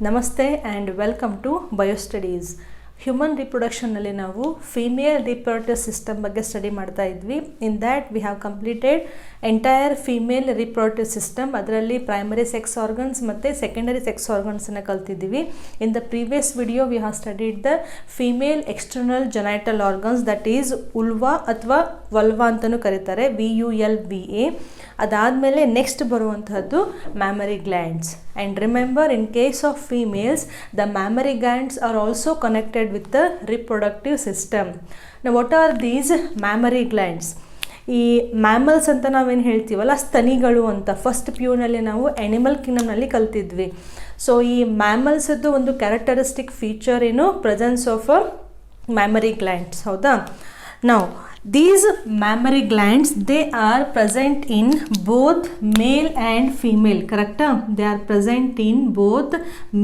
ನಮಸ್ತೆ and welcome to biostudies. Human ರಿಪ್ರೊಡಕ್ಷನ್ನಲ್ಲಿ ನಾವು ಫೀಮೇಲ್ ರಿಪ್ರೊಡಕ್ಟಿವ್ ಸಿಸ್ಟಮ್ ಬಗ್ಗೆ ಸ್ಟಡಿ ಮಾಡ್ತಾ ಇದ್ವಿ. In that we have completed entire female reproductive system. ಅದರಲ್ಲಿ ಪ್ರೈಮರಿ ಸೆಕ್ಸ್ ಆರ್ಗನ್ಸ್ ಮತ್ತು ಸೆಕೆಂಡರಿ ಸೆಕ್ಸ್ ಆರ್ಗನ್ಸನ್ನು ಕಲ್ತಿದ್ದೀವಿ. In the previous video we have studied the female external genital organs, that is ಉಲ್ವಾ ಅಥವಾ vulva ಅಂತಲೂ ಕರೀತಾರೆ, VULVA. ಅದಾದಮೇಲೆ ನೆಕ್ಸ್ಟ್ ಬರುವಂತಹದ್ದು mammary glands. And remember, in case of females the mammary glands are also connected with the reproductive system. Now what are these mammary glands? ಈ mammals ಅಂತ ನಾವೇನು ಹೇಳ್ತೀವಲ್ಲ, ಸ್ತನಿಗಳು ಅಂತ ಫಸ್ಟ್ ಪ್ಯೂನಲ್ಲಿ ನಾವು ಆ್ಯನಿಮಲ್ ಕಿಂಗ್ಡಮ್ನಲ್ಲಿ ಕಲ್ತಿದ್ವಿ. ಸೊ ಈ ಮ್ಯಾಮಲ್ಸದ್ದು ಒಂದು ಕ್ಯಾರೆಕ್ಟರಿಸ್ಟಿಕ್ ಫೀಚರ್ ಏನು? Presence of a mammary glands. ಹೌದಾ? ನಾವು these mammary glands, they are present in both male and female, correct? They are present in both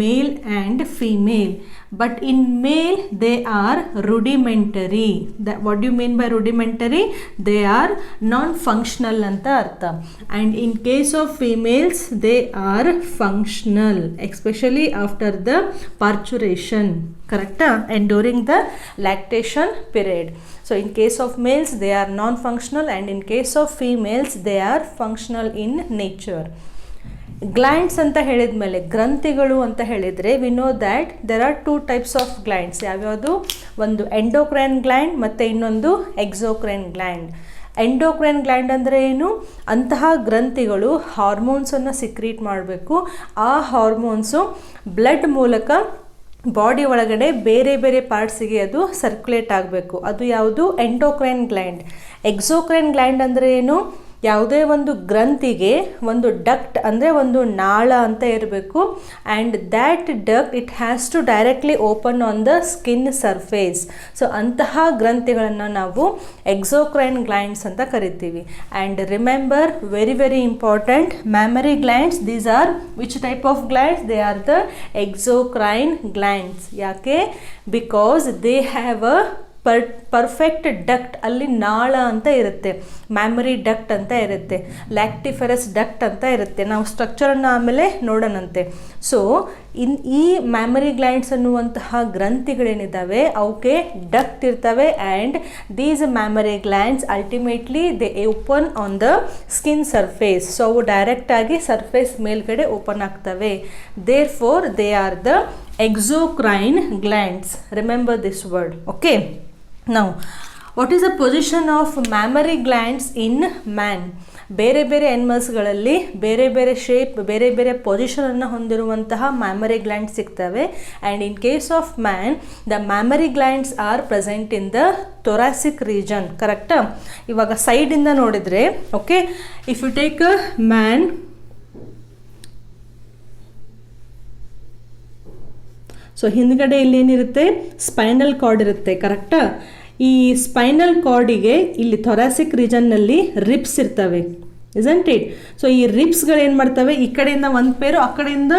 male and female, but in male they are rudimentary. That, what do you mean by rudimentary? They are non-functional anta artha. And in case of females they are functional, especially after the parturition, correct? And during the lactation period. So in case of males they are non-functional, and in case of females they are functional in nature. Glands ಅಂತ ಹೇಳಿದ ಮೇಲೆ, ಗ್ರಂಥಿಗಳು ಅಂತ ಹೇಳಿದರೆ, we know that there are two types of glands. ಯಾವ್ಯಾವುದು? ಒಂದು endocrine gland ಮತ್ತು ಇನ್ನೊಂದು ಎಕ್ಸೋಕ್ರೈನ್ ಗ್ಲ್ಯಾಂಡ್. ಎಂಡೋಕ್ರೈನ್ ಗ್ಲ್ಯಾಂಡ್ ಅಂದರೆ ಏನು? ಅಂತಹ ಗ್ರಂಥಿಗಳು ಹಾರ್ಮೋನ್ಸನ್ನು ಸಿಕ್ರೀಟ್ ಮಾಡಬೇಕು. ಆ ಹಾರ್ಮೋನ್ಸು ಬ್ಲಡ್ ಮೂಲಕ ಬಾಡಿ ಒಳಗಡೆ ಬೇರೆ ಬೇರೆ ಪಾರ್ಟ್ಸಿಗೆ ಅದು ಸರ್ಕ್ಯುಲೇಟ್ ಆಗಬೇಕು. ಅದು ಯಾವುದು? Endocrine gland. ಎಕ್ಸೋಕ್ರೈನ್ ಗ್ಲ್ಯಾಂಡ್ ಅಂದರೆ ಏನು? ಯಾವುದೇ ಒಂದು ಗ್ರಂಥಿಗೆ ಒಂದು ಡಕ್ಟ್ ಅಂದರೆ ಒಂದು ನಾಳ ಅಂತ ಇರಬೇಕು. And that duct it has to directly open on the skin surface. So ಅಂತಹ ಗ್ರಂಥಿಗಳನ್ನು ನಾವು ಎಕ್ಸೋಕ್ರೈನ್ ಗ್ಲ್ಯಾಂಡ್ಸ್ ಅಂತ ಕರಿತೀವಿ. And remember, very very important, mammary glands, these are which type of glands? They are the exocrine glands. ಯಾಕೆ? Because they have a perfect duct. ಅಲ್ಲಿ ನಾಳ ಅಂತ ಇರುತ್ತೆ, ಮ್ಯಾಮರಿ ಡಕ್ಟ್ ಅಂತ ಇರುತ್ತೆ, ಲ್ಯಾಕ್ಟಿಫೆರಸ್ ಡಕ್ಟ್ ಅಂತ ಇರುತ್ತೆ. ನಾವು ಸ್ಟ್ರಕ್ಚರನ್ನು ಆಮೇಲೆ ನೋಡೋಣಂತೆ. ಸೊ ಈ ಮ್ಯಾಮರಿ ಗ್ಲ್ಯಾಂಡ್ಸ್ ಅನ್ನುವಂತಹ ಗ್ರಂಥಿಗಳೇನಿದ್ದಾವೆ ಅವಕ್ಕೆ ಡಕ್ಟ್ ಇರ್ತವೆ. And these mammary glands ultimately they open on the skin surface. So ಅವು ಡೈರೆಕ್ಟಾಗಿ ಸರ್ಫೇಸ್ ಮೇಲ್ಗಡೆ ಓಪನ್ ಆಗ್ತವೆ. Therefore they are the exocrine glands. Remember this word. Okay, now what is the position of mammary glands in man? ಬೇರೆ ಬೇರೆ ಆ್ಯನಿಮಲ್ಸ್ಗಳಲ್ಲಿ ಬೇರೆ ಬೇರೆ shape, ಬೇರೆ ಬೇರೆ ಪೊಸಿಷನನ್ನು ಹೊಂದಿರುವಂತಹ ಮ್ಯಾಮರಿ ಗ್ಲ್ಯಾಂಡ್ಸ್ ಸಿಗ್ತವೆ. And in case of man the mammary glands are present in the thoracic region, ಕರೆಕ್ಟಾ? ಇವಾಗ ಸೈಡಿಂದ ನೋಡಿದರೆ, okay, if you take a man, so ಹಿಂದ್ಗಡೆ ಇಲ್ಲಿ ಏನಿರುತ್ತೆ? ಸ್ಪೈನಲ್ ಕಾರ್ಡ್ ಇರುತ್ತೆ, ಕರೆಕ್ಟಾ? ಈ ಸ್ಪೈನಲ್ ಕಾರ್ಡಿಗೆ ಇಲ್ಲಿ ಥೊರಾಸಿಕ್ ರೀಜನ್ನಲ್ಲಿ ರಿಬ್ಸ್ ಇರ್ತವೆ, ಇಸಂಟ್ ಇಟ್? ಸೊ ಈ ರಿಬ್ಸ್ಗಳು ಏನು ಮಾಡ್ತವೆ? ಈ ಕಡೆಯಿಂದ ಒಂದು ಪೇರು, ಆ ಕಡೆಯಿಂದ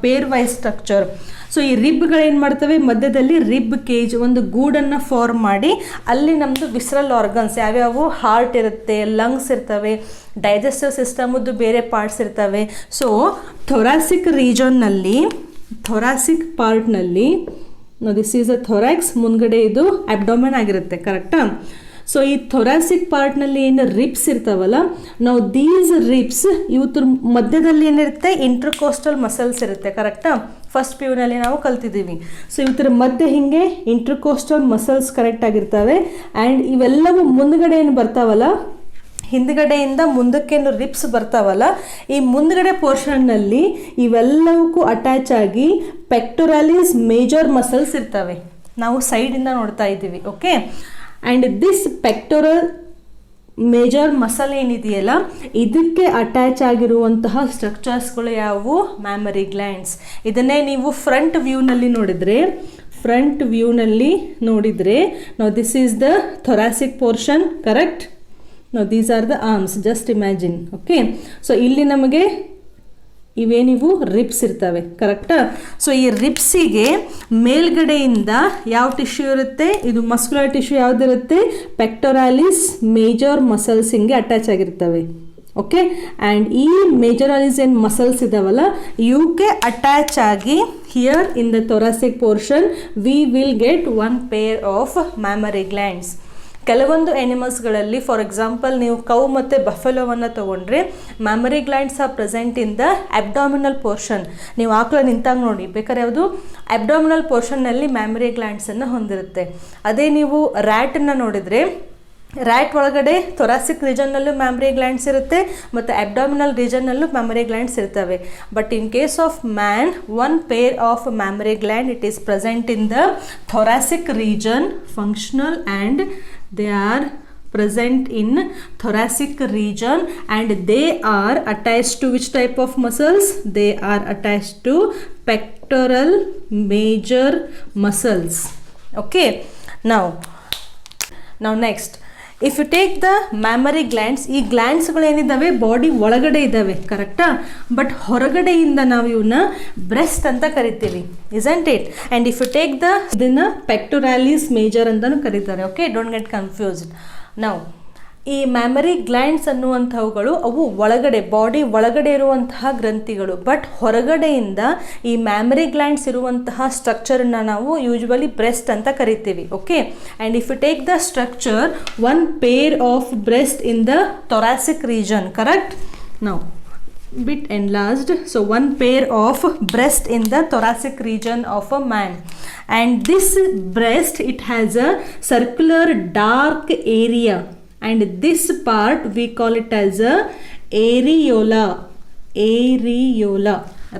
ಪೇರ್ ವೈಸ್ ಸ್ಟ್ರಕ್ಚರ್. ಸೊ ಈ ರಿಬ್ಗಳೇನು ಮಾಡ್ತವೆ? ಮಧ್ಯದಲ್ಲಿ ರಿಬ್ ಕೇಜ್, ಒಂದು ಗೂಡನ್ನು ಫಾರ್ಮ್ ಮಾಡಿ ಅಲ್ಲಿ ನಮ್ಮದು ವಿಸ್ರಲ್ ಆರ್ಗನ್ಸ್ ಯಾವ್ಯಾವು? ಹಾರ್ಟ್ ಇರುತ್ತೆ, ಲಂಗ್ಸ್ ಇರ್ತವೆ, ಡೈಜೆಸ್ಟಿವ್ ಸಿಸ್ಟಮದ್ದು ಬೇರೆ ಪಾರ್ಟ್ಸ್ ಇರ್ತವೆ. ಸೊ ಥೊರಾಸಿಕ್ ರೀಜನ್ನಲ್ಲಿ, ಥೊರಾಸಿಕ್ ಪಾರ್ಟ್ನಲ್ಲಿ, ದಿಸ್ ಈಸ್ ಅ ಥೊರಾಕ್ಸ್, ಮುಂದ್ಗಡೆ ಇದು ಅಬ್ಡೋಮೆನ್ ಆಗಿರುತ್ತೆ, ಕರೆಕ್ಟಾ? ಸೊ ಈ ಥೊರಾಸಿಕ್ ಪಾರ್ಟ್ನಲ್ಲಿ ಏನು ರಿಬ್ಸ್ ಇರ್ತಾವಲ್ಲ, ನಾವು ದೀಸ್ ರಿಬ್ಸ್ ಇವತ್ರ ಮಧ್ಯದಲ್ಲಿ ಏನಿರುತ್ತೆ? ಇಂಟ್ರಕೋಸ್ಟಲ್ ಮಸಲ್ಸ್ ಇರುತ್ತೆ, ಕರೆಕ್ಟಾ? ಫಸ್ಟ್ ಪ್ಯೂನಲ್ಲಿ ನಾವು ಕಲ್ತಿದ್ದೀವಿ. ಸೊ ಇವತ್ತರ ಮಧ್ಯೆ ಹೀಗೆ ಇಂಟ್ರಕೋಸ್ಟಲ್ ಮಸಲ್ಸ್ ಕರೆಕ್ಟ್ ಆಗಿರ್ತವೆ. ಆ್ಯಂಡ್ ಇವೆಲ್ಲವೂ ಮುಂದ್ಗಡೆ ಏನು ಬರ್ತಾವಲ್ಲ, ಹಿಂದ್ಗಡೆಯಿಂದ ಮುಂದಕ್ಕೇನು ರಿಬ್ಸ್ ಬರ್ತಾವಲ್ಲ, ಈ ಮುಂದ್ಗಡೆ ಪೋರ್ಷನ್ನಲ್ಲಿ ಇವೆಲ್ಲವಕ್ಕೂ ಅಟ್ಯಾಚ್ ಆಗಿ ಪೆಕ್ಟೊರಾಲಿಸ್ ಮೇಜರ್ ಮಸಲ್ಸ್ ಇರ್ತವೆ. ನಾವು ಸೈಡಿಂದ ನೋಡ್ತಾ ಇದ್ದೀವಿ, okay? And this pectoral major muscle ಏನಿದೆಯಲ್ಲ, ಇದಕ್ಕೆ ಅಟ್ಯಾಚ್ ಆಗಿರುವಂತಹ ಸ್ಟ್ರಕ್ಚರ್ಸ್ಗಳು ಯಾವುವು? Mammary glands. ಇದನ್ನೇ ನೀವು ಫ್ರಂಟ್ ವ್ಯೂನಲ್ಲಿ ನೋಡಿದರೆ, ನಾವು this is the thoracic portion, correct? Now these are the arms, just imagine, okay? So ಇಲ್ಲಿ ನಮಗೆ ಇವೇನಿವು ರಿಬ್ಸ್ ಇರ್ತವೆ, ಕರೆಕ್ಟಾ? ಸೊ ಈ ರಿಬ್ಸಿಗೆ ಮೇಲ್ಗಡೆಯಿಂದ ಯಾವ ಟಿಶ್ಯೂ ಇರುತ್ತೆ? ಇದು ಮಸ್ಕ್ಯುಲರ್ ಟಿಶ್ಯೂ ಯಾವುದಿರುತ್ತೆ? ಪೆಕ್ಟೊರಾಲಿಸ್ ಮೇಜರ್ ಮಸಲ್ಸ್ ಹಿಂಗೆ ಅಟ್ಯಾಚ್ ಆಗಿರ್ತವೆ, ಓಕೆ. ಆ್ಯಂಡ್ ಈ ಮೇಜರಾಲಿಸ್ ಏನು ಮಸಲ್ಸ್ ಇದಾವಲ್ಲ ಇವಕ್ಕೆ ಅಟ್ಯಾಚ್ ಆಗಿ here in the thoracic portion we will get one pair of mammary glands. ಕೆಲವೊಂದು ಎನಿಮಲ್ಸ್ಗಳಲ್ಲಿ ಫಾರ್ ಎಕ್ಸಾಂಪಲ್ ನೀವು ಕೌ ಮತ್ತು ಬಫೆಲೋವನ್ನು ತೊಗೊಂಡ್ರೆ mammary glands are present in the abdominal portion. ನೀವು ಆಕಳ ನಿಂತಾಗ ನೋಡಿ ಬೇಕಾದ್ರೆ ಯಾವುದು ಅಬ್ಡಾಮಿನಲ್ ಪೋರ್ಷನ್ನಲ್ಲಿ ಮ್ಯಾಮರಿ ಗ್ಲ್ಯಾಂಡ್ಸನ್ನು ಹೊಂದಿರುತ್ತೆ. ಅದೇ ನೀವು ರ್ಯಾಟನ್ನು ನೋಡಿದರೆ ರ್ಯಾಟ್ ಒಳಗಡೆ ಥೊರಾಸಿಕ್ ರೀಜನ್ನಲ್ಲೂ ಮ್ಯಾಮರಿ ಗ್ಲ್ಯಾಂಡ್ಸ್ ಇರುತ್ತೆ ಮತ್ತು ಅಬ್ಡಾಮಿನಲ್ ರೀಜನ್ನಲ್ಲೂ ಮ್ಯಾಮರಿ ಗ್ಲ್ಯಾಂಡ್ಸ್ ಇರ್ತವೆ. But in case of man one pair of mammary gland it is present in the thoracic region, functional, and they are present in thoracic region and they are attached to which type of muscles? They are attached to pectoral major muscles. Okay, now next if you take the mammary glands, ಈ ಗ್ಲ್ಯಾಂಡ್ಸ್ಗಳು ಏನಿದ್ದಾವೆ body ಒಳಗಡೆ ಇದ್ದಾವೆ ಕರೆಕ್ಟಾ, but ಹೊರಗಡೆಯಿಂದ ನಾವು ಇವನ್ನ breast ಅಂತ ಕರಿತೀವಿ, isn't it? and if you take the ಇದನ್ನ ಪೆಕ್ಟೋರಾಲಿಸ್ ಮೇಜರ್ ಅಂತಾನು ಕರೀತಾರೆ. Okay, don't get confused. ನಾವು ಈ ಮ್ಯಾಮರಿ ಗ್ಲ್ಯಾಂಡ್ಸ್ ಅನ್ನುವಂಥವುಗಳು ಅವು ಒಳಗಡೆ ಬಾಡಿ ಒಳಗಡೆ ಇರುವಂತಹ ಗ್ರಂಥಿಗಳು, ಬಟ್ ಹೊರಗಡೆಯಿಂದ ಈ ಮ್ಯಾಮರಿ ಗ್ಲ್ಯಾಂಡ್ಸ್ ಇರುವಂತಹ ಸ್ಟ್ರಕ್ಚರನ್ನು ನಾವು ಯೂಶ್ವಲಿ ಬ್ರೆಸ್ಟ್ ಅಂತ ಕರಿತೀವಿ. Okay, and if you take the structure one pair of breast in the thoracic region, correct? ನಾವು bit enlarged, so one pair of breast in the thoracic region of a man, and this breast it has a circular dark area, and this part we call it as a areola,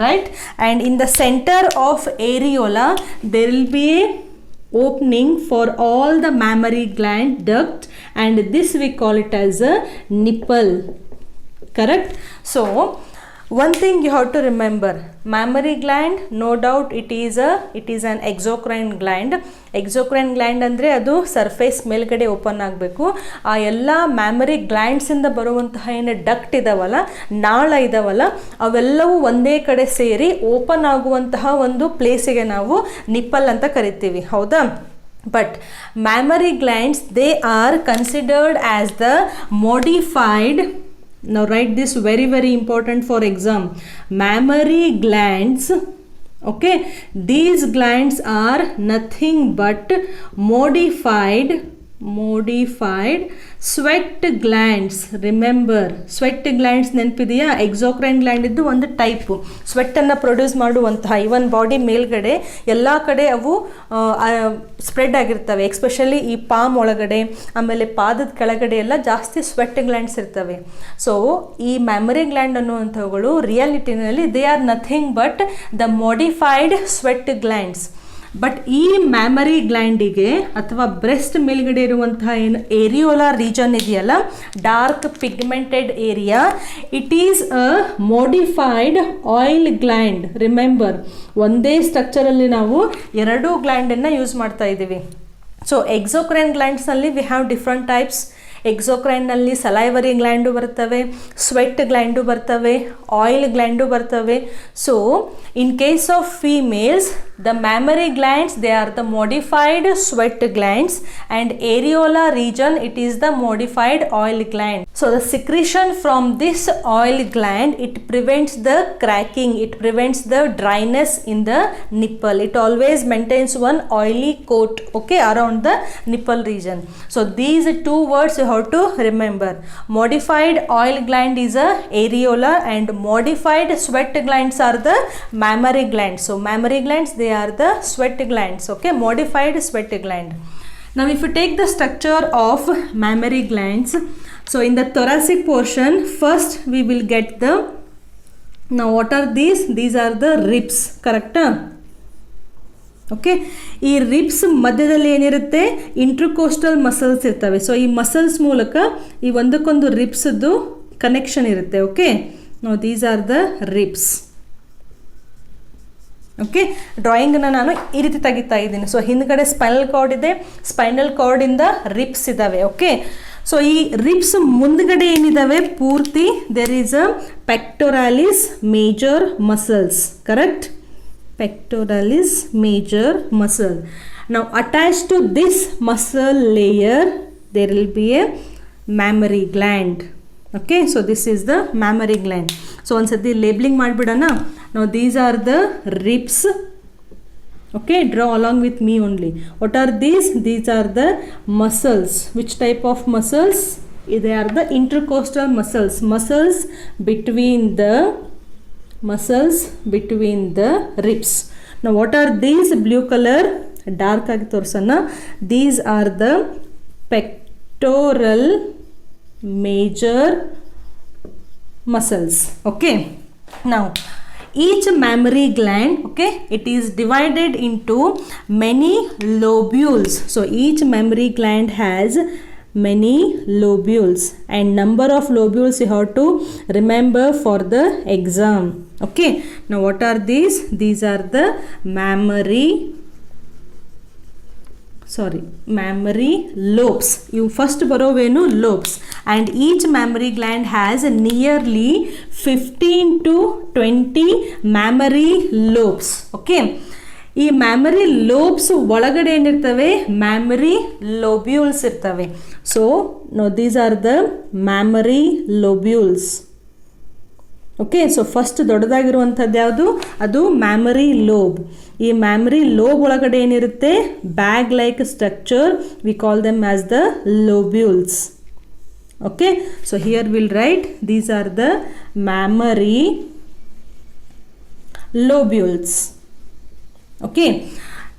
right? And in the center of areola there will be a opening for all the mammary gland duct, and this we call it as a nipple. Correct? So one thing you have to remember, mammary gland, no doubt it is an exocrine gland. exocrine gland ಅಂದರೆ ಅದು surface ಮೇಲ್ಗಡೆ open ಆಗಬೇಕು. ಆ ಎಲ್ಲ mammary ಗ್ಲ್ಯಾಂಡ್ಸಿಂದ ಬರುವಂತಹ ಏನು duct ಇದಾವಲ್ಲ, ನಾಳ ಇದಾವಲ್ಲ, ಅವೆಲ್ಲವೂ ಒಂದೇ ಕಡೆ ಸೇರಿ ಓಪನ್ ಆಗುವಂತಹ ಒಂದು ಪ್ಲೇಸಿಗೆ ನಾವು ನಿಪ್ಪಲ್ ಅಂತ ಕರಿತೀವಿ, ಹೌದಾ? But mammary glands, they are considered as the modified. Now write this, very very important for exam. Mammary glands, okay, these glands are nothing but modified sweat glands. Remember, sweat glands ನೆನಪಿದೆಯಾ? Exocrine gland ಇದ್ದು ಒಂದು type ಸ್ವೆಟ್ಟನ್ನು produce ಮಾಡುವಂತಹ, ಇವನ್ body ಮೇಲ್ಗಡೆ ಎಲ್ಲ ಕಡೆ ಅವು spread ಆಗಿರ್ತವೆ, especially ಈ ಪಾಮ್ ಒಳಗಡೆ, ಆಮೇಲೆ ಪಾದದ ಕೆಳಗಡೆ ಎಲ್ಲ ಜಾಸ್ತಿ ಸ್ವೆಟ್ ಗ್ಲ್ಯಾಂಡ್ಸ್ ಇರ್ತವೆ. ಸೊ ಈ ಮ್ಯಾಮರಿ ಗ್ಲ್ಯಾಂಡ್ ಅನ್ನುವಂಥವುಗಳು ರಿಯಾಲಿಟಿನಲ್ಲಿ they are nothing but the modified sweat glands. But ಈ ಮ್ಯಾಮರಿ ಗ್ಲ್ಯಾಂಡಿಗೆ ಅಥವಾ ಬ್ರೆಸ್ಟ್ ಮೇಲ್ಗಡೆ ಇರುವಂತಹ ಏನು ಏರಿಯೋಲಾ ರೀಜನ್ ಇದೆಯಲ್ಲ, dark pigmented area, it is a modified oil gland. Remember, ಒಂದೇ ಸ್ಟ್ರಕ್ಚರಲ್ಲಿ ನಾವು ಎರಡೂ ಗ್ಲ್ಯಾಂಡನ್ನು ಯೂಸ್ ಮಾಡ್ತಾ ಇದ್ದೀವಿ. ಸೊ ಎಕ್ಸೋಕ್ರೈನ್ ಗ್ಲ್ಯಾಂಡ್ಸ್ನಲ್ಲಿ ವಿ ಹ್ಯಾವ್ ಡಿಫ್ರೆಂಟ್ ಟೈಪ್ಸ್. ಎಕ್ಸೋಕ್ರೈನ್ನಲ್ಲಿ ಸಲೈವರಿ ಗ್ಲ್ಯಾಂಡು ಬರ್ತವೆ, ಸ್ವೆಟ್ ಗ್ಲ್ಯಾಂಡು ಬರ್ತವೆ, ಆಯಿಲ್ ಗ್ಲ್ಯಾಂಡು ಬರ್ತವೆ. So in case of females, the mammary glands, they are the modified sweat glands, and areola region, it is the modified oil gland. So the secretion from this oil gland, it prevents the cracking, it prevents the dryness in the nipple. It always maintains one oily coat, okay, around the nipple region. So these two words you have to remember. Modified oil gland is a areola, and modified sweat glands are the mammary glands. So mammary glands, they are the sweat glands, okay, modified sweat gland. Now if you take the structure of mammary glands, so in the thoracic portion, first we will get the, now what are these are the ribs, correct? Okay, ಈ ribs ಮಧ್ಯದಲ್ಲಿ ಏನಿರುತ್ತೆ, intercostal muscles ಇರ್ತವೆ. So ಈ muscles ಮೂಲಕ ಈ ಒಂದಕ್ಕೊಂದು ರಿಬ್ಸ್ದು connection ಇರುತ್ತೆ. Okay, no these are the ribs. Okay, ಡ್ರಾಯಿಂಗನ್ನು ನಾನು ಈ ರೀತಿ ತೆಗಿತಾ ಇದ್ದೀನಿ. ಸೊ ಹಿಂದ್ಗಡೆ ಸ್ಪೈನಲ್ ಕಾರ್ಡ್ ಇದೆ, ಸ್ಪೈನಲ್ ಕಾರ್ಡಿಂದ ರಿಬ್ಸ್ ಇದ್ದಾವೆ. ಓಕೆ, ಸೊ ಈ ರಿಬ್ಸ್ ಮುಂದ್ಗಡೆ ಏನಿದ್ದಾವೆ ಪೂರ್ತಿ there is a pectoralis major muscles, correct? Pectoralis major muscle. Now attached to this muscle layer there will be a mammary gland. Okay, so this is the mammary gland. So ಒಂದ್ಸತಿ labeling ಮಾಡಿಬಿಡೋಣ. Now these are the ribs. Okay, draw along with me only. What are these? These are the muscles. Which type of muscles? They are the intercostal muscles. Muscles between the ribs. Now what are these? Blue color dark ಆಗಿ ತೋರಿಸೋಣ. These are the pectoral major muscles. Okay, now each mammary gland, okay, it is divided into many lobules. So each mammary gland has many lobules, and number of lobules you have to remember for the exam. Okay, now what are these? These are the mammary lobes. You first ಬರೋವೇನು lobes, and each mammary gland has nearly 15 to 20 mammary lobes. Okay, ಈ mammary lobes ಒಳಗಡೆ ಏನಿರ್ತವೆ? Mammary lobules ಇರ್ತವೆ. So no these are the mammary lobules. Okay, so first ದೊಡ್ಡದಾಗಿರುವಂಥದ್ದು ಯಾವುದು? ಅದು mammary lobe. ಈ mammary lobe ಒಳಗಡೆ ಏನಿರುತ್ತೆ? Bag like structure. We call them as the lobules. Okay, so here will write these are the mammary lobules. Okay,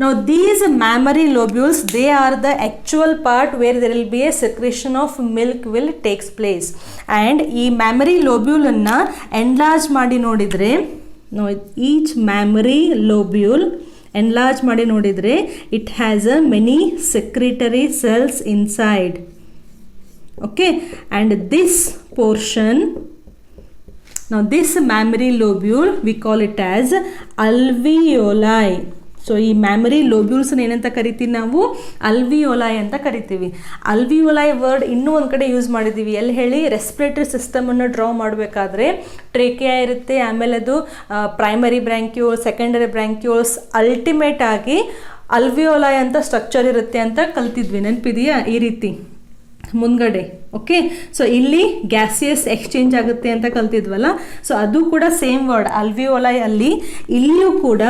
now these mammary lobules, they are the actual part where there will be a secretion of milk will takes place, and ee mammary lobule anna enlarge ಮಾಡಿ ನೋಡಿದ್ರೆ, now each mammary lobule enlarge ಮಾಡಿ ನೋಡಿದ್ರೆ it has a many secretory cells inside. Okay, and this portion, now this mammary lobule we call it as alveoli. So ಈ mammary ಲೋಬ್ಯೂಲ್ಸ್ನ ಏನಂತ ಕರಿತೀವಿ ನಾವು? ಅಲ್ವಿಯೋಲಾಯ್ ಅಂತ ಕರಿತೀವಿ. ಅಲ್ವಿಯೋಲಾಯ್ ವರ್ಡ್ ಇನ್ನೂ ಒಂದು ಕಡೆ ಯೂಸ್ ಮಾಡಿದ್ದೀವಿ. ಎಲ್ಲಿ ಹೇಳಿ? ರೆಸ್ಪಿರೇಟರಿ ಸಿಸ್ಟಮನ್ನು ಡ್ರಾ ಮಾಡಬೇಕಾದ್ರೆ ಟ್ರೇಕಿಯಾ ಇರುತ್ತೆ, ಆಮೇಲೆ ಅದು ಪ್ರೈಮರಿ ಬ್ರ್ಯಾಂಕ್ಯೂಲ್, ಸೆಕೆಂಡರಿ ಬ್ರ್ಯಾಂಕ್ಯೂಲ್ಸ್, ಅಲ್ಟಿಮೇಟ್ ಆಗಿ ಅಲ್ವಿಯೋಲಾಯ್ ಅಂತ ಸ್ಟ್ರಕ್ಚರ್ ಇರುತ್ತೆ ಅಂತ ಕಲ್ತಿದ್ವಿ. ನೆನಪಿದೆಯಾ? ಈ ರೀತಿ ಮುಂದ್ಗಡೆ. ಓಕೆ, ಸೊ ಇಲ್ಲಿ ಗ್ಯಾಸಿಯಸ್ ಎಕ್ಸ್ಚೇಂಜ್ ಆಗುತ್ತೆ ಅಂತ ಕಲ್ತಿದ್ವಲ್ಲ, ಸೊ ಅದು ಕೂಡ ಸೇಮ್ ವರ್ಡ್ ಅಲ್ವಿಯೋಲೈ. ಅಲ್ಲಿ ಇಲ್ಲಿಯೂ ಕೂಡ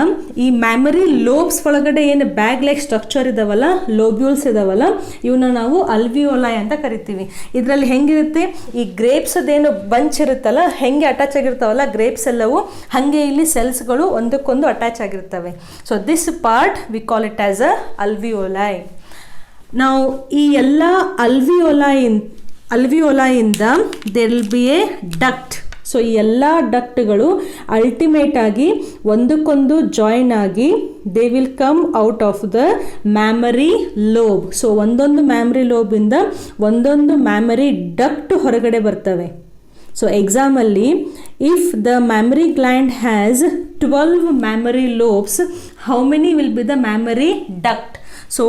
ಈ ಮ್ಯಾಮರಿ ಲೋಬ್ಸ್ ಒಳಗಡೆ ಏನು ಬ್ಯಾಗ್ ಲೈಕ್ ಸ್ಟ್ರಕ್ಚರ್ ಇದಾವಲ್ಲ, ಲೋಬ್ಯೂಲ್ಸ್ ಇದಾವಲ್ಲ, ಇವನ್ನ ನಾವು ಅಲ್ವಿಯೋಲೈ ಅಂತ ಕರಿತೀವಿ. ಇದರಲ್ಲಿ ಹೆಂಗಿರುತ್ತೆ? ಈ ಗ್ರೇಪ್ಸ್ ಅದೇನು ಬಂಚ್ ಇರುತ್ತಲ್ಲ, ಹೆಂಗೆ ಅಟ್ಯಾಚ್ ಆಗಿರ್ತಾವಲ್ಲ ಗ್ರೇಪ್ಸ್ ಎಲ್ಲವೂ, ಹಾಗೆ ಇಲ್ಲಿ ಸೆಲ್ಸ್ಗಳು ಒಂದಕ್ಕೊಂದು ಅಟ್ಯಾಚ್ ಆಗಿರ್ತವೆ. So this part we call it as a alveoli. ನಾವು ಈ ಎಲ್ಲ ಅಲ್ವಿಯೋಲಾಯಿಂದ there will be a duct. So ಈ ಎಲ್ಲ ಡಕ್ಟ್ಗಳು ಅಲ್ಟಿಮೇಟ್ ಆಗಿ ಒಂದಕ್ಕೊಂದು ಜಾಯಿನ್ ಆಗಿ they will come out of the mammary lobe. So ಒಂದೊಂದು ಮ್ಯಾಮರಿ ಲೋಬಿಂದ ಒಂದೊಂದು ಮ್ಯಾಮರಿ ಡಕ್ಟ್ ಹೊರಗಡೆ ಬರ್ತವೆ. ಸೊ ಎಕ್ಸಾಮಲ್ಲಿ if the mammary gland has 12 mammary lobes, how many will be the mammary duct? So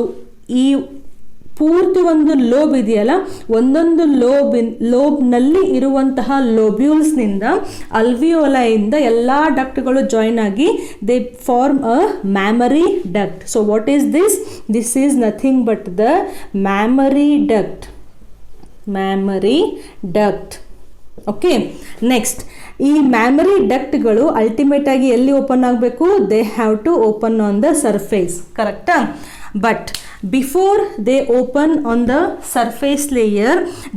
ಈ ಪೂರ್ತಿ ಒಂದು ಲೋಬ್ ಇದೆಯಲ್ಲ, ಒಂದೊಂದು ಲೋಬ್ನಲ್ಲಿ ಇರುವಂತಹ ಲೋಬ್ಯೂಲ್ಸ್ನಿಂದ ಅಲ್ವಿಯೋಲೈಯಿಂದ ಎಲ್ಲ ಡಕ್ಟ್ಗಳು ಜಾಯಿನ್ ಆಗಿ they form a mammary duct. So what is this? This is nothing but the mammary duct. Mammary duct. Okay, next ಈ ಮ್ಯಾಮರಿ ಡಕ್ಟ್ಗಳು ಅಲ್ಟಿಮೇಟ್ ಆಗಿ ಎಲ್ಲಿ ಓಪನ್ ಆಗಬೇಕು? They have to open on the surface. ಕರೆಕ್ಟಾ? But before they open on the surface layer,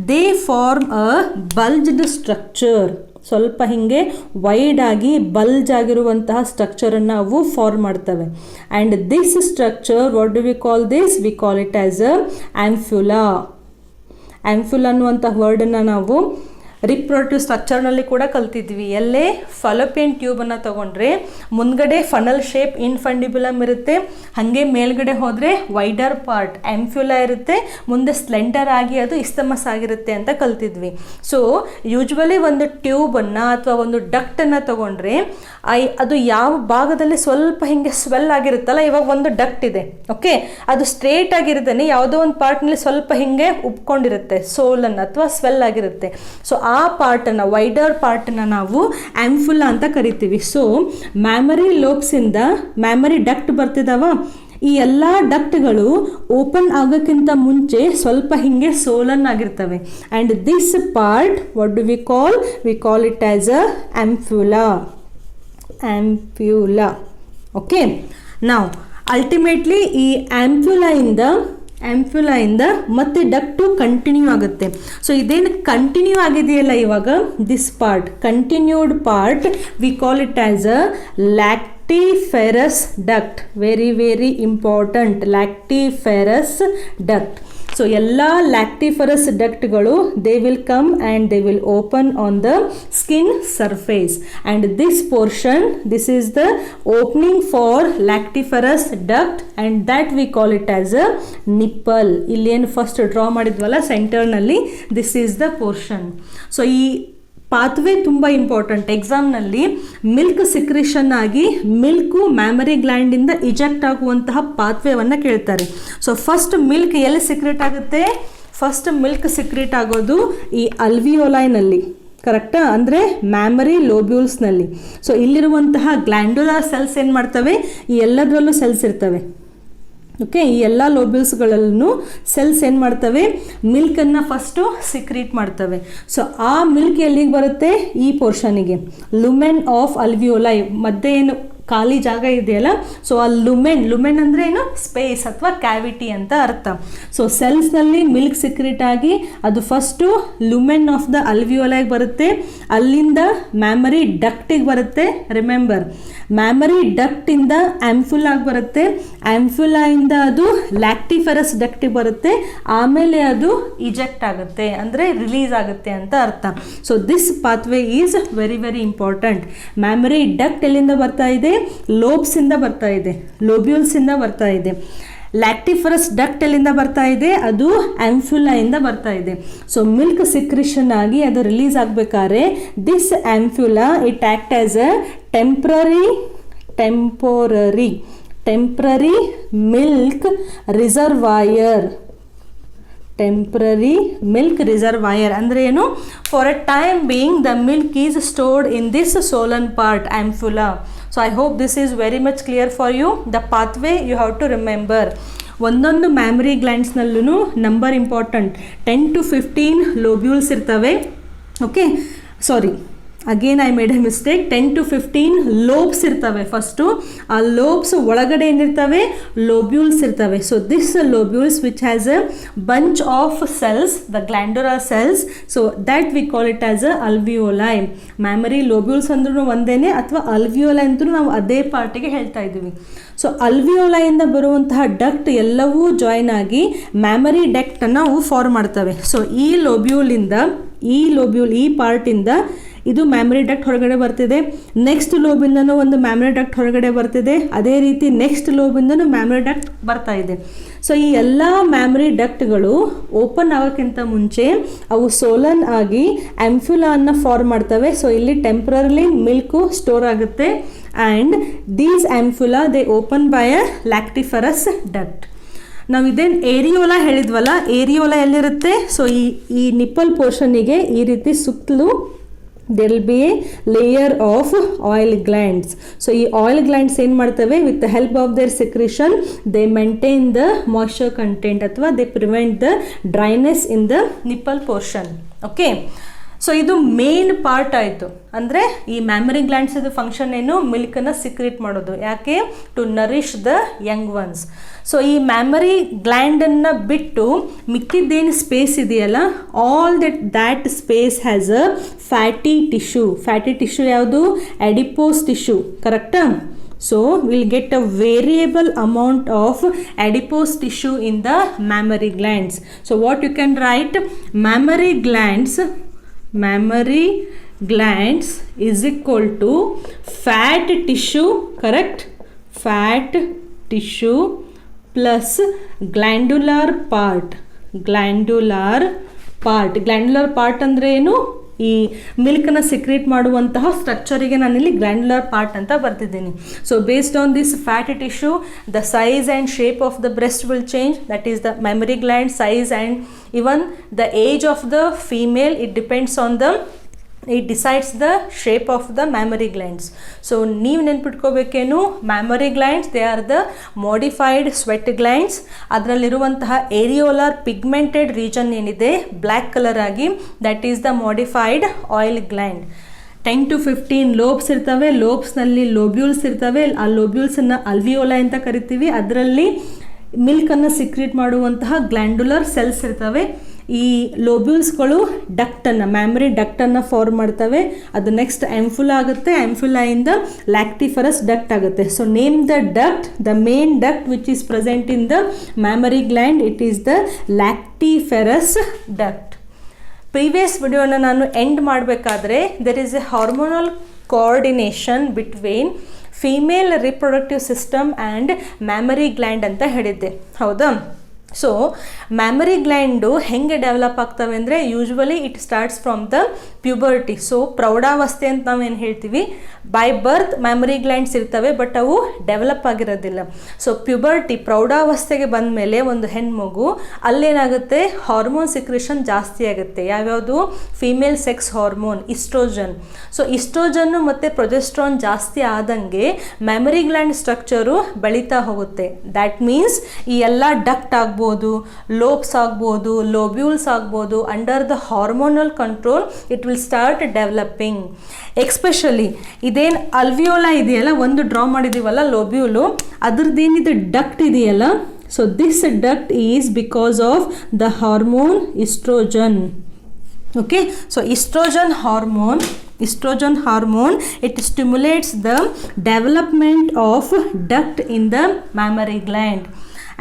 they form a bulged structure. ಸ್ವಲ್ಪ ಹಿಂಗೆ wide ಆಗಿ bulge ಆಗಿರುವಂತಹ ಸ್ಟ್ರಕ್ಚರನ್ನು ಅವು ಫಾರ್ಮ್ ಮಾಡ್ತವೆ. And this structure, what do we call this? We call it as a ampulla. Ampulla ಅನ್ನುವಂಥ ವರ್ಡನ್ನು ನಾವು reproductive ಸ್ಟ್ರಕ್ಚರ್ನಲ್ಲಿ ಕೂಡ ಕಲ್ತಿದ್ವಿ. ಎಲ್ಲೇ ಫಲೋಪಿಯನ್ ಟ್ಯೂಬನ್ನು ತೊಗೊಂಡ್ರೆ ಮುಂದ್ಗಡೆ ಫನಲ್ ಶೇಪ್ ಇನ್ಫಂಡಿಬ್ಯುಲಮ್ ಇರುತ್ತೆ, ಹಾಗೆ ಮೇಲ್ಗಡೆ ಹೋದರೆ ವೈಡರ್ ಪಾರ್ಟ್ ಆ್ಯಂಫ್ಯುಲಾ ಇರುತ್ತೆ, ಮುಂದೆ ಸ್ಲೆಂಡರ್ ಆಗಿ ಅದು ಇಸ್ತಮಸ್ ಆಗಿರುತ್ತೆ ಅಂತ ಕಲ್ತಿದ್ವಿ. ಸೊ ಯೂಶ್ವಲಿ ಒಂದು ಟ್ಯೂಬನ್ನು ಅಥವಾ ಒಂದು ಡಕ್ಟನ್ನು ತೊಗೊಂಡ್ರೆ ಅದು ಯಾವ ಭಾಗದಲ್ಲಿ ಸ್ವಲ್ಪ ಹಿಂಗೆ ಸ್ವೆಲ್ ಆಗಿರುತ್ತಲ್ಲ, ಇವಾಗ ಒಂದು ಡಕ್ಟ್ ಇದೆ, ಓಕೆ, ಅದು ಸ್ಟ್ರೇಟ್ ಆಗಿರುತ್ತೆ, ಯಾವುದೋ ಒಂದು ಪಾರ್ಟ್ನಲ್ಲಿ ಸ್ವಲ್ಪ ಹಿಂಗೆ ಉಪ್ಕೊಂಡಿರುತ್ತೆ, ಸೋಲನ್ನು ಅಥವಾ ಸ್ವೆಲ್ ಆಗಿರುತ್ತೆ. ಸೊ ಆ ಪಾರ್ಟನ್ನು, ವೈಡರ್ ಪಾರ್ಟನ್ನು ನಾವು ಆ್ಯಂಫುಲಾ ಅಂತ ಕರಿತೀವಿ. ಸೊ ಮ್ಯಾಮರಿ ಲೋಬ್ಸಿಂದ ಮ್ಯಾಮರಿ ಡಕ್ಟ್ ಬರ್ತಿದ್ದಾವ, ಈ ಎಲ್ಲ ಡಕ್ಟ್ಗಳು ಓಪನ್ ಆಗೋಕ್ಕಿಂತ ಮುಂಚೆ ಸ್ವಲ್ಪ ಹಿಂಗೆ ಸೋಲನ್ ಆಗಿರ್ತವೆ. And this part what do we call it as a ampulla. Okay, ನಾವು ಅಲ್ಟಿಮೇಟ್ಲಿ ಈ ಆಂಫ್ಯುಲಾಯಿಂದ ಮತ್ತೆ ಡಕ್ಟು ಕಂಟಿನ್ಯೂ ಆಗುತ್ತೆ. ಸೊ ಇದೇನು ಕಂಟಿನ್ಯೂ ಆಗಿದೆಯಲ್ಲ ಇವಾಗ, this part continued part we call it as a lactiferous duct. very important, lactiferous duct. So ಎಲ್ಲ lactiferous ಡಕ್ಟ್ಗಳು they will come and they will open on the skin surface. And this portion, this is the opening for lactiferous duct and that we call it as a nipple. ಇಲ್ಲೇನು first draw ಮಾಡಿದ್ವಲ್ಲ ಸೆಂಟರ್ನಲ್ಲಿ, this is the portion. So ಈ pathway ತುಂಬ important. ಎಕ್ಸಾಮ್ನಲ್ಲಿ milk secretion ಆಗಿ milk mammary ಗ್ಲ್ಯಾಂಡಿಂದ ಇಜೆಕ್ಟ್ ಆಗುವಂತಹ ಪಾತ್ವೇವನ್ನು ಕೇಳ್ತಾರೆ. So first milk ಎಲ್ಲಿ secret ಆಗುತ್ತೆ? First milk secret ಆಗೋದು ಈ ಅಲ್ವಿಯೋಲೈನಲ್ಲಿ, ಕರೆಕ್ಟಾ? ಅಂದರೆ ಮ್ಯಾಮರಿ ಲೋಬ್ಯೂಲ್ಸ್ನಲ್ಲಿ. ಸೊ ಇಲ್ಲಿರುವಂತಹ ಗ್ಲ್ಯಾಂಡುಲರ್ ಸೆಲ್ಸ್ ಏನು ಮಾಡ್ತವೆ? ಈ ಎಲ್ಲದರಲ್ಲೂ ಸೆಲ್ಸ್ ಇರ್ತವೆ. ಓಕೆ, ಈ ಎಲ್ಲ ಲೋಬ್ಯೂಲ್ಸ್ಗಳಲ್ಲೂ ಸೆಲ್ಸ್ ಏನು ಮಾಡ್ತವೆ? ಮಿಲ್ಕನ್ನು ಫಸ್ಟು ಸಿಕ್ರೀಟ್ ಮಾಡ್ತವೆ. ಸೊ ಆ ಮಿಲ್ಕ್ ಎಲ್ಲಿಗೆ ಬರುತ್ತೆ? ಈ ಪೋರ್ಷನಿಗೆ, ಲುಮೆನ್ ಆಫ್ ಅಲ್ವಿಯೋಲೈ, ಮಧ್ಯೆ ಏನು ಖಾಲಿ ಜಾಗ ಇದೆಯಲ್ಲ, ಸೊ ಆ ಲುಮೆನ್ ಅಂದರೆ ಏನು? ಸ್ಪೇಸ್ ಅಥವಾ ಕ್ಯಾವಿಟಿ ಅಂತ ಅರ್ಥ. ಸೊ ಸೆಲ್ಸ್ನಲ್ಲಿ ಮಿಲ್ಕ್ ಸಿಕ್ರೆಟ್ ಆಗಿ ಅದು ಫಸ್ಟು ಲುಮೆನ್ ಆಫ್ ದ ಅಲ್ವಿಯೋಲೈಗೆ ಬರುತ್ತೆ, ಅಲ್ಲಿಂದ ಮ್ಯಾಮರಿ ಡಕ್ಟಿಗೆ ಬರುತ್ತೆ. ರಿಮೆಂಬರ್, ಮ್ಯಾಮರಿ ಡಕ್ಟಿಂದ ಆಂಫ್ಯುಲಾಗೆ ಬರುತ್ತೆ, ಆಂಫ್ಯುಲಾಯಿಂದ ಅದು ಲ್ಯಾಕ್ಟಿಫರಸ್ ಡಕ್ಟಿಗೆ ಬರುತ್ತೆ, ಆಮೇಲೆ ಅದು ಇಜೆಕ್ಟ್ ಆಗುತ್ತೆ ಅಂದರೆ ರಿಲೀಸ್ ಆಗುತ್ತೆ ಅಂತ ಅರ್ಥ. So this pathway is very important. Mammary duct ಎಲ್ಲಿಂದ ಬರ್ತಾ ಇದೆ? ಲೋಬ್ಸಿಂದ ಬರ್ತಾ ಇದೆ, ಲೋಬ್ಯೂಲ್ಸಿಂದ ಬರ್ತಾ ಇದೆ. ಲ್ಯಾಕ್ಟಿಫರಸ್ ಡಕ್ಟ್ ಎಲ್ಲಿಂದ ಬರ್ತಾ ಇದೆ? ಅದು ಆಂಫ್ಯುಲಾಯಿಂದ ಬರ್ತಾ ಇದೆ. ಸೊ ಮಿಲ್ಕ್ ಸಿಕ್ರಿಷನ್ ಆಗಿ ಅದು ರಿಲೀಸ್ ಆಗಬೇಕಾದ್ರೆ this ampulla it act as a temporary milk reservoir. Temporary milk reservoir ಅಂದರೆ ಏನು? For a time being the milk is stored in this swollen part, ampulla. So I hope this is very much clear for you. The pathway you have to remember. ಒಂದೊಂದು mammary ಗ್ಲ್ಯಾಂಡ್ಸ್ನಲ್ಲೂ number important, 10 to 15 lobules ಇರ್ತವೆ. Okay, sorry, again I made a mistake. 10 to 15 lobes ಇರ್ತವೆ first. ಆ lobes ಒಳಗಡೆ ಏನಿರ್ತವೆ? Lobules ಇರ್ತವೆ. So this lobules which has a bunch of cells, the glandular cells, so that we call it as a alveoli. Mammary lobules ಅಂದ್ರೂ ಒಂದೇನೆ, ಅಥವಾ ಅಲ್ವಿಯೋಲೈ ಅಂತೂ ನಾವು ಅದೇ ಪಾರ್ಟಿಗೆ ಹೇಳ್ತಾ ಇದ್ದೀವಿ. ಸೊ ಅಲ್ವಿಯೋಲೈಯಿಂದ ಬರುವಂತಹ ಡಕ್ಟ್ ಎಲ್ಲವೂ ಜಾಯಿನ್ ಆಗಿ ಮ್ಯಾಮರಿ ಡಕ್ಟನ್ನು ನಾವು ಫಾರ್ಮ್ ಮಾಡ್ತವೆ. ಸೊ ಈ ಲೋಬ್ಯೂಲಿಂದ, ಈ ಪಾರ್ಟಿಂದ ಇದು ಮ್ಯಾಮರಿ ಡಕ್ಟ್ ಹೊರಗಡೆ ಬರ್ತಿದೆ. ನೆಕ್ಸ್ಟ್ ಲೋಬಿಂದನೂ ಒಂದು ಮ್ಯಾಮರಿ ಡಕ್ಟ್ ಹೊರಗಡೆ ಬರ್ತಿದೆ. ಅದೇ ರೀತಿ ನೆಕ್ಸ್ಟ್ ಲೋಬಿಂದನೂ ಮ್ಯಾಮರಿ ಡಕ್ಟ್ ಬರ್ತಾ ಇದೆ. ಸೊ ಈ ಎಲ್ಲ ಮ್ಯಾಮರಿ ಡಕ್ಟ್ಗಳು ಓಪನ್ ಆಗೋಕ್ಕಿಂತ ಮುಂಚೆ ಅವು ಸೋಲನ್ ಆಗಿ ಆಂಫ್ಯುಲಾನ ಫಾರ್ಮ್ ಮಾಡ್ತವೆ. ಸೊ ಇಲ್ಲಿ ಟೆಂಪ್ರರಿಲಿ ಮಿಲ್ಕು ಸ್ಟೋರ್ ಆಗುತ್ತೆ. And these ampulla they open by a lactiferous duct. ನಾವು ಇದೇನು ಏರಿಯೋಲಾ ಹೇಳಿದ್ವಲ್ಲ, ಏರಿಯೋಲಾ ಎಲ್ಲಿರುತ್ತೆ? ಸೊ ಈ ನಿಪ್ಪಲ್ ಪೋರ್ಷನಿಗೆ ಈ ರೀತಿ ಸುತ್ತಲೂ there will be a layer of oil glands. So ಈ oil glands ಏನು ಮಾಡ್ತವೆ? with the help of their secretion they maintain the moisture content ಅಥವಾ they prevent the dryness in the nipple portion. okay, so ಇದು main part ಆಯಿತು. ಅಂದರೆ ಈ mammary glands ಇದು function ಏನು? ಮಿಲ್ಕನ್ನು ಸಿಕ್ರೇಟ್ ಮಾಡೋದು. ಯಾಕೆ? To nourish the young ones. So ಈ ಮ್ಯಾಮರಿ ಗ್ಲ್ಯಾಂಡನ್ನು ಬಿಟ್ಟು ಮಿಕ್ಕಿದ್ದೇನು ಸ್ಪೇಸ್ ಇದೆಯಲ್ಲ, all that space has a fatty tissue. Fatty tissue ಯಾವುದು? ಅಡಿಪೋಸ್ ಟಿಶ್ಯೂ, ಕರೆಕ್ಟಾ? So we'll get a variable amount of adipose tissue in the mammary glands. So what you can write? Mammary glands is equal to fat tissue, correct? Fat tissue plus glandular part. Glandular part ಅಂದರೆ ಏನು? ಈ ಮಿಲ್ಕನ್ನು secrete ಮಾಡುವಂತಹ ಸ್ಟ್ರಕ್ಚರಿಗೆ ನಾನಿಲ್ಲಿ glandular part ಅಂತ ಬರ್ತಿದ್ದೀನಿ. So based on this fatty tissue the size and shape of the breast will change. That is the mammary gland size and even the age of the female. It depends on the it decides the shape of the mammary glands. So ನೀವು ನೆನ್ಪಿಟ್ಕೋಬೇಕೇನು, mammary glands they are the modified sweat glands. ಅದರಲ್ಲಿರುವಂತಹ areolar pigmented region ಏನಿದೆ black colour ಆಗಿ, that is the modified oil gland. 10 to 15 lobes ಇರ್ತವೆ. ಲೋಬ್ಸ್ನಲ್ಲಿ ಲೋಬ್ಯೂಲ್ಸ್ ಇರ್ತವೆ. ಆ ಲೋಬ್ಯೂಲ್ಸನ್ನು ಅಲ್ವಿಯೋಲಾ ಅಂತ ಕರಿತೀವಿ. ಅದರಲ್ಲಿ ಮಿಲ್ಕನ್ನು ಸಿಕ್ರೀಟ್ ಮಾಡುವಂತಹ ಗ್ಲ್ಯಾಂಡುಲರ್ ಸೆಲ್ಸ್ ಇರ್ತವೆ. ಈ ಲೋಬ್ಯೂಲ್ಸ್ಗಳು ಡಕ್ಟನ್ನು, ಮ್ಯಾಮರಿ ಡಕ್ಟನ್ನು ಫಾರ್ಮ್ ಮಾಡ್ತವೆ. ಅದು ನೆಕ್ಸ್ಟ್ ಆ್ಯಂಫುಲಾ ಆಗುತ್ತೆ. ಆ್ಯಂಫುಲಾಯಿಂದ ಲ್ಯಾಕ್ಟಿಫರಸ್ ಡಕ್ಟ್ ಆಗುತ್ತೆ. So name the duct, the main duct which is present in the mammary gland, it is the lactiferous duct. Previous ವಿಡಿಯೋನ ನಾನು ಎಂಡ್ ಮಾಡಬೇಕಾದ್ರೆ there is a hormonal coordination between female reproductive system and mammary gland ಅಂತ ಹೇಳಿದ್ದೆ, ಹೌದಾ? So mammary gland ಹೆಂಗೆ develop ಆಗ್ತವೆ ಅಂದರೆ usually it starts from the puberty. So ಪ್ರೌಢಾವಸ್ಥೆ ಅಂತ ನಾವೇನು ಹೇಳ್ತೀವಿ, ಬೈ ಬರ್ತ್ ಮ್ಯಾಮರಿ ಗ್ಲ್ಯಾಂಡ್ಸ್ ಇರ್ತವೆ, ಬಟ್ ಅವು ಡೆವಲಪ್ ಆಗಿರೋದಿಲ್ಲ. ಸೊ ಪ್ಯೂಬರ್ಟಿ, ಪ್ರೌಢಾವಸ್ಥೆಗೆ ಬಂದ ಮೇಲೆ ಒಂದು ಹೆಣ್ಮಗು ಅಲ್ಲೇನಾಗುತ್ತೆ, ಹಾರ್ಮೋನ್ ಸಿಕ್ರೇಷನ್ ಜಾಸ್ತಿ ಆಗುತ್ತೆ. ಯಾವ್ಯಾವುದು? Female sex hormone oestrogen. So ಇಸ್ಟ್ರೋಜನ್ನು ಮತ್ತು ಪ್ರೊಜೆಸ್ಟ್ರಾನ್ ಜಾಸ್ತಿ ಆದಂಗೆ ಮ್ಯಾಮರಿ ಗ್ಲ್ಯಾಂಡ್ ಸ್ಟ್ರಕ್ಚರು ಬೆಳೀತಾ ಹೋಗುತ್ತೆ. ದ್ಯಾಟ್ ಮೀನ್ಸ್ ಈ ಎಲ್ಲ ಡಕ್ಟ್ ಆಗ್ಬೋದು, ಲೋಬ್ಸ್ ಆಗ್ಬೋದು, ಲೋಬ್ಯೂಲ್ಸ್ ಆಗ್ಬೋದು, under the hormonal control it will start developing. Especially ಇದೇನು ಅಲ್ವಿಯೋಲಾ ಇದೆಯಲ್ಲ, ಒಂದು ಡ್ರಾ ಮಾಡಿದ್ದೀವಲ್ಲ ಲೋಬ್ಯೂಲು, ಅದ್ರದ್ದೇನಿದೆ ಡಕ್ಟ್ ಇದೆಯಲ್ಲ, so this duct is because of the hormone oestrogen. Okay, so estrogen hormone it stimulates the development of duct in the mammary gland.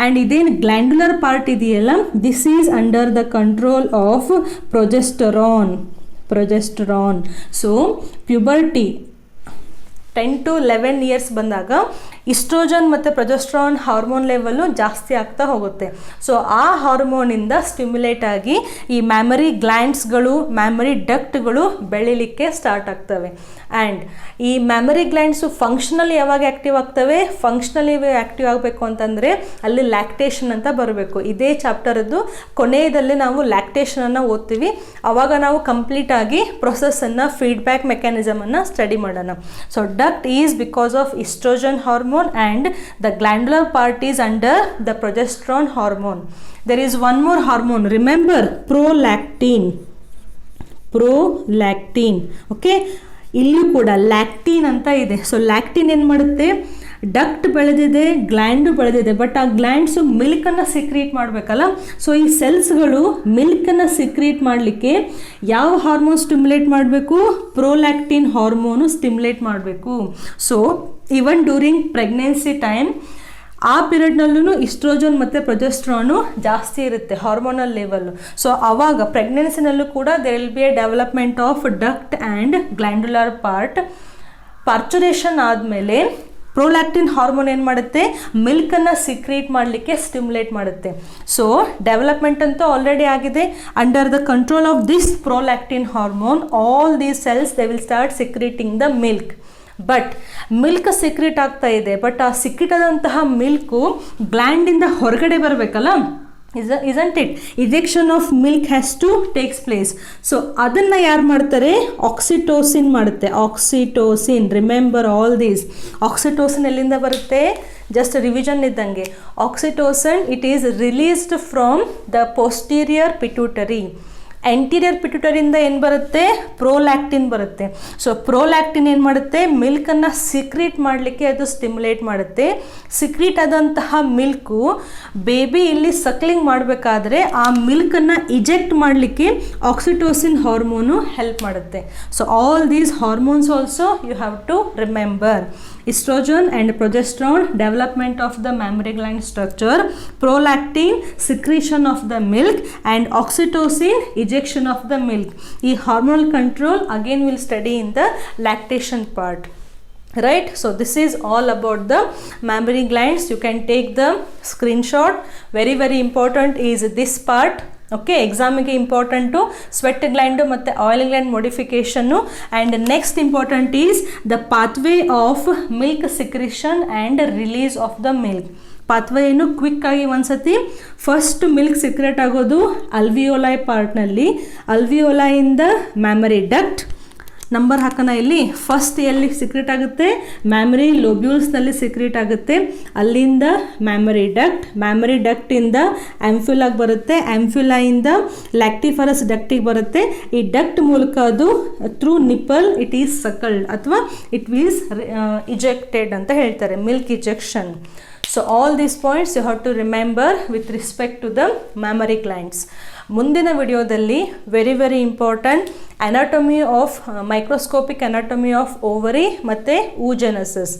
And ಇದೇನು ಗ್ಲ್ಯಾಂಡುಲರ್ part ಇದೆಯಲ್ಲ, this is under the control of progesterone. So puberty 10 to 11 years ಬಂದಾಗ oestrogen ಮತ್ತು progesterone hormone level ಜಾಸ್ತಿ ಆಗ್ತಾ ಹೋಗುತ್ತೆ. So ಆ ಹಾರ್ಮೋನಿಂದ stimulate ಆಗಿ ಈ ಮ್ಯಾಮರಿ ಗ್ಲ್ಯಾಂಡ್ಸ್ಗಳು, ಮ್ಯಾಮರಿ ಡಕ್ಟ್ಗಳು ಬೆಳಿಲಿಕ್ಕೆ ಸ್ಟಾರ್ಟ್ ಆಗ್ತವೆ. ಆ್ಯಂಡ್ ಈ ಮ್ಯಾಮರಿ ಗ್ಲ್ಯಾಂಡ್ಸು ಫಂಕ್ಷನಲಿ ಯಾವಾಗ ಆ್ಯಕ್ಟಿವ್ ಆಗ್ತವೆ? ಫಂಕ್ಷನಲಿ ಆ್ಯಕ್ಟಿವ್ ಆಗಬೇಕು ಅಂತಂದರೆ ಅಲ್ಲಿ ಲ್ಯಾಕ್ಟೇಷನ್ ಅಂತ ಬರಬೇಕು. ಇದೇ ಚಾಪ್ಟರದ್ದು ಕೊನೆಯದಲ್ಲಿ ನಾವು ಲ್ಯಾಕ್ಟೇಷನನ್ನು ಓದ್ತೀವಿ. ಆವಾಗ ನಾವು ಕಂಪ್ಲೀಟಾಗಿ ಪ್ರೊಸೆಸ್ಸನ್ನು, ಫೀಡ್ಬ್ಯಾಕ್ ಮೆಕ್ಯಾನಿಸಮನ್ನು ಸ್ಟಡಿ ಮಾಡೋಣ. So duct is because of oestrogen hormone and the glandular part is under the progesterone hormone. There is one more hormone, remember, prolactin. Okay, ಇಲ್ಲಿ ಕೂಡ ಲ್ಯಾಕ್ಟಿನ್ ಅಂತ ಇದೆ. ಸೊ ಲ್ಯಾಕ್ಟಿನ್ ಏನು ಮಾಡುತ್ತೆ, ಡಕ್ಟ್ ಬೆಳೆದಿದೆ, ಗ್ಲ್ಯಾಂಡು ಬೆಳೆದಿದೆ, ಬಟ್ ಆ ಗ್ಲ್ಯಾಂಡ್ಸು ಮಿಲ್ಕನ್ನು ಸಿಕ್ರೀಟ್ ಮಾಡಬೇಕಲ್ಲ. ಸೊ ಈ ಸೆಲ್ಸ್ಗಳು ಮಿಲ್ಕನ್ನು ಸಿಕ್ರೀಟ್ ಮಾಡಲಿಕ್ಕೆ ಯಾವ ಹಾರ್ಮೋನ್ ಸ್ಟಿಮ್ಯುಲೇಟ್ ಮಾಡಬೇಕು? ಪ್ರೋಲ್ಯಾಕ್ಟಿನ್ ಹಾರ್ಮೋನು ಸ್ಟಿಮ್ಯುಲೇಟ್ ಮಾಡಬೇಕು. So even during pregnancy time ಆ ಪೀರಿಯಡ್ನಲ್ಲೂ ಇಸ್ಟ್ರೋಜನ್ ಮತ್ತು ಪ್ರೊಜೆಸ್ಟ್ರಾನು ಜಾಸ್ತಿ ಇರುತ್ತೆ, ಹಾರ್ಮೋನಲ್ ಲೆವೆಲ್ಲು. ಸೊ ಆವಾಗ ಪ್ರೆಗ್ನೆನ್ಸಿನಲ್ಲೂ ಕೂಡ there will be a development of duct and glandular part. Parturition ಆದಮೇಲೆ ಪ್ರೋಲ್ಯಾಕ್ಟಿನ್ ಹಾರ್ಮೋನ್ ಏನು ಮಾಡುತ್ತೆ, ಮಿಲ್ಕನ್ನು ಸಿಕ್ರೀಟ್ ಮಾಡಲಿಕ್ಕೆ ಸ್ಟಿಮ್ಯುಲೇಟ್ ಮಾಡುತ್ತೆ. ಸೊ ಡೆವಲಪ್ಮೆಂಟ್ ಅಂತೂ ಆಲ್ರೆಡಿ ಆಗಿದೆ. Under the control of this prolactin hormone all these cells they will start secreting the milk. But milk secrete ಆಗ್ತಾ ಇದೆ, ಬಟ್ ಆ ಸಿಕ್ರೀಟ್ ಆದಂತಹ ಮಿಲ್ಕು ಗ್ಲ್ಯಾಂಡಿಂದ ಹೊರಗಡೆ ಬರಬೇಕಲ್ಲ, isn't it? Ejection of milk has to takes place. So ಅದನ್ನು ಯಾರು ಮಾಡ್ತಾರೆ? Oxytocin ಮಾಡುತ್ತೆ. Oxytocin, remember all these. Oxytocin ಎಲ್ಲಿಂದ ಬರುತ್ತೆ? ಜಸ್ಟ್ ರಿವಿಷನ್ ಇದ್ದಂಗೆ. Oxytocin it is released from the posterior pituitary. Anterior ಪಿಟ್ಯೂಟರಿಯಿಂದ ಏನು ಬರುತ್ತೆ? ಪ್ರೋಲ್ಯಾಕ್ಟಿನ್ ಬರುತ್ತೆ. ಸೊ ಪ್ರೋಲ್ಯಾಕ್ಟಿನ್ ಏನು ಮಾಡುತ್ತೆ? ಮಿಲ್ಕನ್ನು ಸಿಕ್ರೀಟ್ ಮಾಡಲಿಕ್ಕೆ ಅದು ಸ್ಟಿಮ್ಯುಲೇಟ್ ಮಾಡುತ್ತೆ. ಸಿಕ್ರೀಟ್ ಆದಂತಹ ಮಿಲ್ಕು ಬೇಬಿ ಇಲ್ಲಿ ಸಕ್ಲಿಂಗ್ ಮಾಡಬೇಕಾದ್ರೆ ಆ ಮಿಲ್ಕನ್ನು ಇಜೆಕ್ಟ್ ಮಾಡಲಿಕ್ಕೆ ಆಕ್ಸಿಟೋಸಿನ್ ಹಾರ್ಮೋನು ಹೆಲ್ಪ್ ಮಾಡುತ್ತೆ. So all these hormones also you have to remember. Estrogen and progesterone, development of the mammary gland structure, prolactin, secretion of the milk, and oxytocin, ejection of the milk. The hormonal control again we'll study in the lactation part. Right, so this is all about the mammary glands. You can take the screenshot. Very very important is this part. Okay, ಎಕ್ಸಾಮಿಗೆ important sweat gland ಮತ್ತು oil gland ಮೊಡಿಫಿಕೇಷನ್ನು. And next important is the pathway of milk secretion and release of the milk. Pathway ಏನು ಕ್ವಿಕ್ಕಾಗಿ ಒಂದ್ಸತಿ. First milk secrete ಆಗೋದು alveoli ಪಾರ್ಟ್ನಲ್ಲಿ. ಅಲ್ವಿಯೋಲೈಯಿಂದ mammary duct, number ಹಾಕೋಣ ಇಲ್ಲಿ. ಫಸ್ಟ್ ಎಲ್ಲಿ ಸಿಕ್ರೆಟ್ ಆಗುತ್ತೆ, ಮ್ಯಾಮರಿ ಲೋಬ್ಯೂಲ್ಸ್ನಲ್ಲಿ ಸಿಕ್ರೆಟ್ ಆಗುತ್ತೆ. ಅಲ್ಲಿಂದ ಮ್ಯಾಮರಿ ಡಕ್ಟಿಂದ ಆ್ಯಂಫ್ಯುಲಾಗಿ ಬರುತ್ತೆ. ಆ್ಯಂಫ್ಯುಲಾಯಿಂದ ಲ್ಯಾಕ್ಟಿಫರಸ್ ಡಕ್ಟಿಗೆ ಬರುತ್ತೆ. ಈ ಡಕ್ಟ್ ಮೂಲಕ ಅದು ಥ್ರೂ ನಿಪ್ಪಲ್ ಇಟ್ ಈಸ್ ಸಕಲ್ಡ್ ಅಥವಾ ಇಟ್ ಈಸ್ ಇಜೆಕ್ಟೆಡ್ ಅಂತ ಹೇಳ್ತಾರೆ, milk ejection. So all these points you have to remember with respect to the mammary glands. ಮುಂದಿನ ವಿಡಿಯೋದಲ್ಲಿ very important anatomy of microscopic anatomy of ovary ಮತ್ತು oogenesis.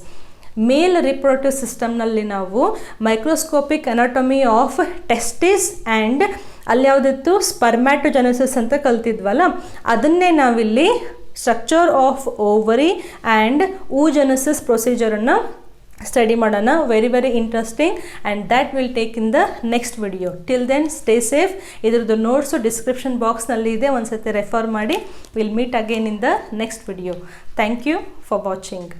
Male reproductive ಸಿಸ್ಟಮ್ನಲ್ಲಿ ನಾವು microscopic anatomy of testis and ಅಲ್ಲಿ ಯಾವುದಿತ್ತು spermatogenesis ಅಂತ ಕಲ್ತಿದ್ವಲ್ಲ, ಅದನ್ನೇ ನಾವಿಲ್ಲಿ structure of ovary and oogenesis ಪ್ರೊಸೀಜರನ್ನು ಸ್ಟಡಿ ಮಾಡೋಣ. Very interesting and that will take in the next video. Till then stay safe. ಇದ್ರದ್ದು ನೋಟ್ಸು ಡಿಸ್ಕ್ರಿಪ್ಷನ್ ಬಾಕ್ಸ್ನಲ್ಲಿ ಇದೆ, ಒಂದ್ಸತಿ ರೆಫರ್ ಮಾಡಿ. Will meet again in the next video. Thank you for watching.